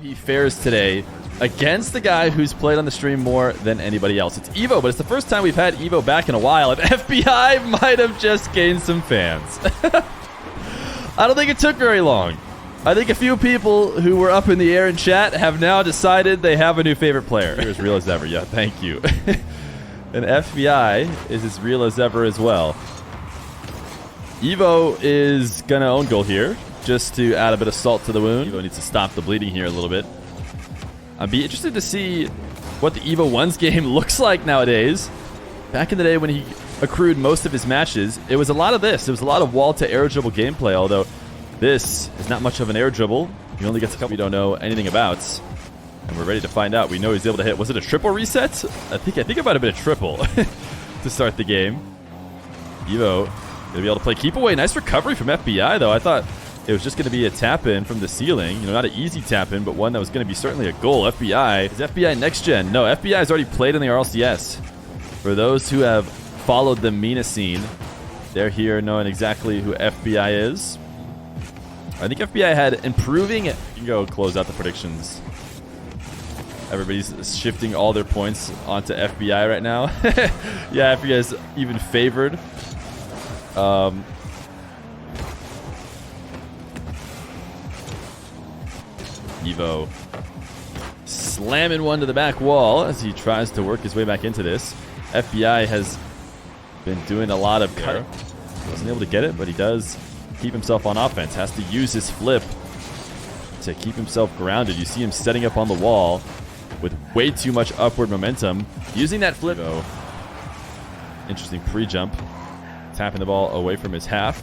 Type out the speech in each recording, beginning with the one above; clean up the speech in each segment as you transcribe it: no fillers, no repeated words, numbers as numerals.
He fares today against the guy who's played on the stream more than anybody else. It's Evoh, but it's the first time we've had Evoh back in a while. If FBI might have just gained some fans. I don't think it took very long. I think a few people who were up in the air in chat have now decided they have a new favorite player. You're as real as ever. Yeah, thank you. And FBI is as real as ever as well. Evoh is going to own goal here, just to add a bit of salt to the wound. Evoh needs to stop the bleeding here a little bit. I'd be interested to see what the Evoh 1's game looks like nowadays. Back in the day when he accrued most of his matches, it was a lot of this. It was a lot of wall to air dribble gameplay, although this is not much of an air dribble. He only gets a couple we don't know anything about. And we're ready to find out. We know he's able to hit. Was it a triple reset? I think it might have been a triple to start the game. Evoh gonna be able to play keep away. Nice recovery from FBI, though. I thought it was just going to be a tap-in from the ceiling. You know, not an easy tap-in, but one that was going to be certainly a goal. FBI. Is FBI next gen? No, FBI has already played in the RLCS. For those who have followed the MENA scene, they're here knowing exactly who FBI is. I think FBI had improving... You can go close out the predictions. Everybody's shifting all their points onto FBI right now. Yeah, FBI is even favored. Evoh slamming one to the back wall as he tries to work his way back into this. FBI has been doing a lot of cutting. Wasn't able to get it, but he does keep himself on offense. Has to use his flip to keep himself grounded. You see him setting up on the wall with way too much upward momentum. Using that flip. Interesting pre-jump. Tapping the ball away from his half.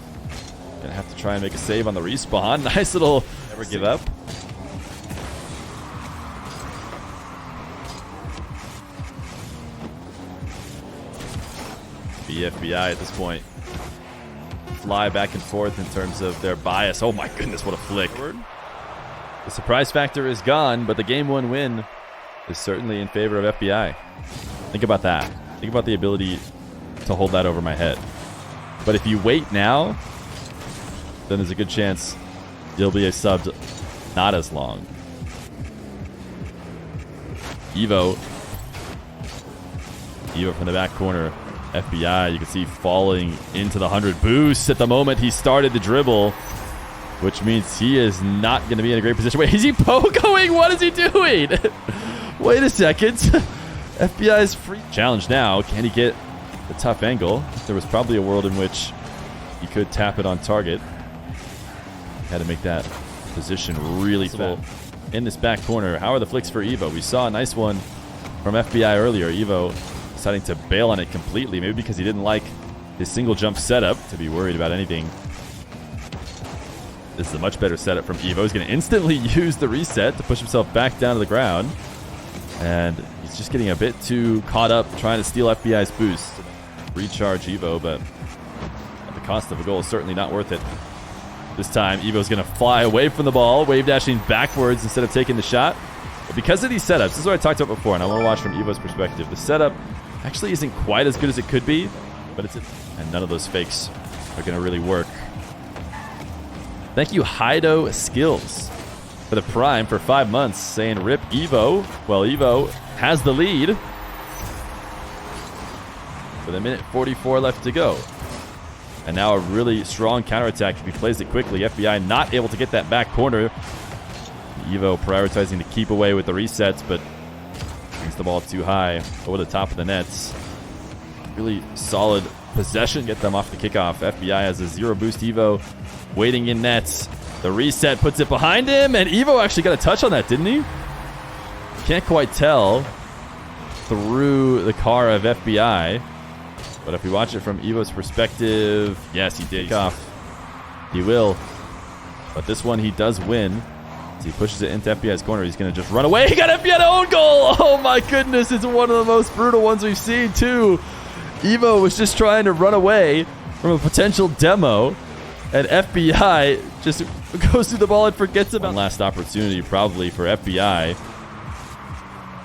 Gonna have to try and make a save on the respawn. Nice little never give up. FBI at this point fly back and forth in terms of their bias. Oh my goodness, what a flick. The surprise factor is gone, but the game one win is certainly in favor of FBI. Think about that. Think about the ability to hold that over my head. But if you wait now, then there's a good chance you'll be a subbed not as long. Evoh from the back corner. FBI, you can see falling into the 100 boost at the moment he started the dribble, which means he is not going to be in a great position. Wait, is he pogoing? What is he doing? Wait a second. FBI's free challenge now. Can he get the tough angle? There was probably a world in which he could tap it on target. Had to make that position really fast. In this back corner, how are the flicks for Evoh? We saw a nice one from FBI earlier. Evoh deciding to bail on it completely, maybe because he didn't like his single jump setup to be worried about anything. This is a much better setup from Evoh. He's going to instantly use the reset to push himself back down to the ground. And he's just getting a bit too caught up trying to steal FBI's boost. Recharge Evoh, but at the cost of a goal is certainly not worth it. This time, Evoh's going to fly away from the ball, wave dashing backwards instead of taking the shot. But because of these setups, this is what I talked about before, and I want to watch from Evoh's perspective. The setup actually isn't quite as good as it could be, but and none of those fakes are going to really work. Thank you, Hido Skills, for the Prime for 5 months, saying rip Evoh. Well, Evoh has the lead with 1:44 left to go. And now a really strong counterattack if he plays it quickly. FBI not able to get that back corner. Evoh prioritizing to keep away with the resets, but brings the ball too high over the top of the nets. Really solid possession. Get them off the kickoff. FBI has a 0 boost Evoh waiting in nets. The reset puts it behind him, and Evoh actually got a touch on that, didn't he? Can't quite tell through the car of FBI. But if we watch it from Evoh's perspective, yes, he did. He will. But this one he does win. As he pushes it into FBI's corner, he's going to just run away. He got FBI to own goal! Oh my goodness, it's one of the most brutal ones we've seen too. Evoh was just trying to run away from a potential demo, and FBI just goes through the ball and forgets about. One last opportunity probably for FBI.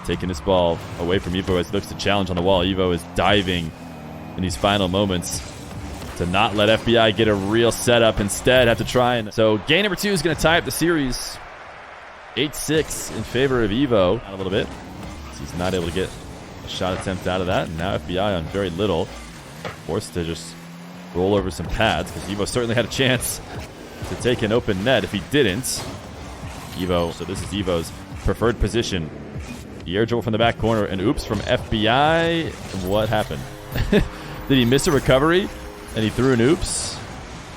Taking this ball away from Evoh as he looks to challenge on the wall. Evoh is diving in these final moments to not let FBI get a real setup. Instead, have to try and... So game number 2 is going to tie up the series. 8-6 in favor of Evoh. A little bit. So he's not able to get a shot attempt out of that. And now FBI on very little. Forced to just roll over some pads because Evoh certainly had a chance to take an open net if he didn't. Evoh, so this is Evoh's preferred position. The air dribble from the back corner, and oops from FBI. What happened? Did he miss a recovery? And he threw an oops?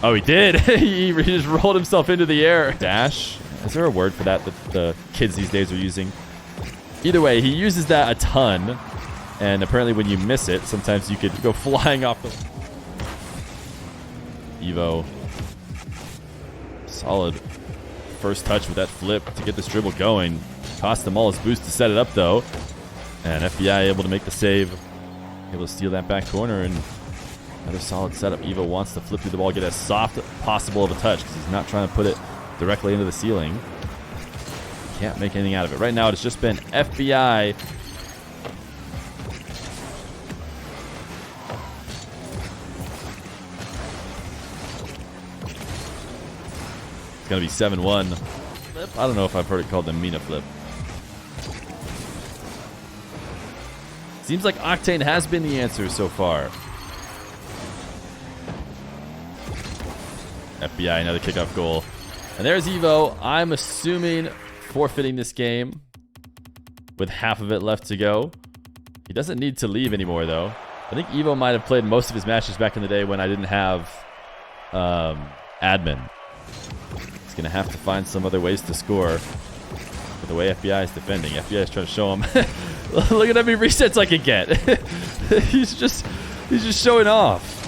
Oh, he did. He just rolled himself into the air. Dash. Is there a word for that the kids these days are using? Either way, he uses that a ton. And apparently when you miss it, sometimes you could go flying off the... Evoh. Solid first touch with that flip to get this dribble going. Cost them all his boost to set it up, though. And FBI able to make the save. Able to steal that back corner, and another solid setup. Evoh wants to flip through the ball, get as soft as possible of a touch because he's not trying to put it directly into the ceiling. Can't make anything out of it. Right now, it's just been FBI. It's going to be 7-1. I don't know if I've heard it called the Mina flip. Seems like Octane has been the answer so far. FBI, another kickoff goal. And there's Evoh. I'm assuming forfeiting this game with half of it left to go. He doesn't need to leave anymore, though. I think Evoh might have played most of his matches back in the day when I didn't have admin. He's going to have to find some other ways to score. But the way FBI is defending, FBI is trying to show him. Look at how many resets I can get. he's just showing off.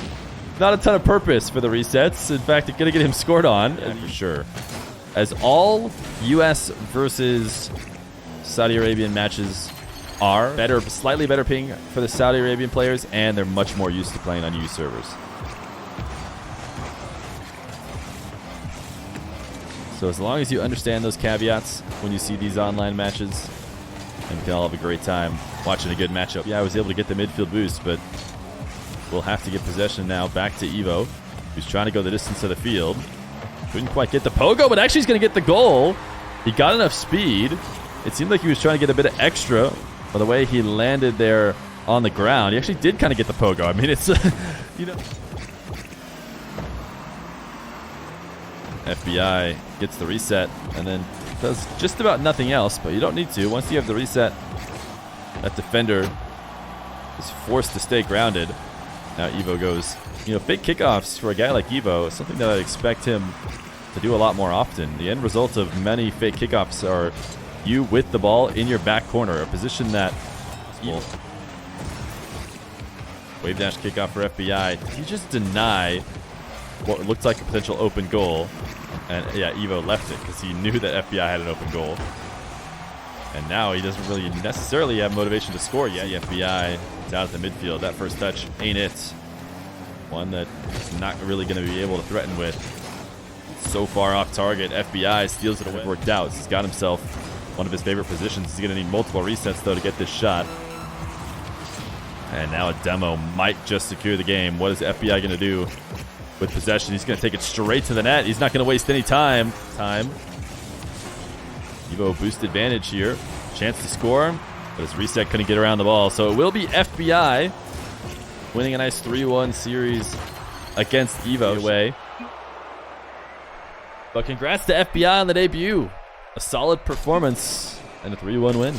Not a ton of purpose for the resets. In fact, it's going to get him scored on. Yeah, for sure. As all US versus Saudi Arabian matches are, slightly better ping for the Saudi Arabian players, and they're much more used to playing on EU servers. So as long as you understand those caveats when you see these online matches, and we can all have a great time watching a good matchup. Yeah, I was able to get the midfield boost, but we'll have to get possession now back to Evoh, who's trying to go the distance of the field. Couldn't quite get the pogo, but actually he's going to get the goal. He got enough speed. It seemed like he was trying to get a bit of extra by the way he landed there on the ground. He actually did kind of get the pogo. I mean, it's, you know. FBI gets the reset and then does just about nothing else, but you don't need to. Once you have the reset, that defender is forced to stay grounded. Now Evoh goes, you know, big kickoffs for a guy like Evoh is something that I'd expect him to do a lot more often. The end result of many fake kickoffs are you with the ball in your back corner, a position that wave dash kickoff for FBI. You just deny what looked like a potential open goal. And yeah, Evoh left it because he knew that FBI had an open goal. And now he doesn't really necessarily have motivation to score yet. The FBI is out at the midfield. That first touch ain't it. One that he's not really going to be able to threaten with. So far off target, FBI steals it away. Worked out. He's got himself one of his favorite positions. He's going to need multiple resets, though, to get this shot. And now a demo might just secure the game. What is FBI going to do with possession? He's going to take it straight to the net. He's not going to waste any time. Evoh boost advantage here. Chance to score, but his reset couldn't get around the ball. So it will be FBI winning a nice 3-1 series against Evoh away. But congrats to FBI on the debut. A solid performance and a 3-1 win.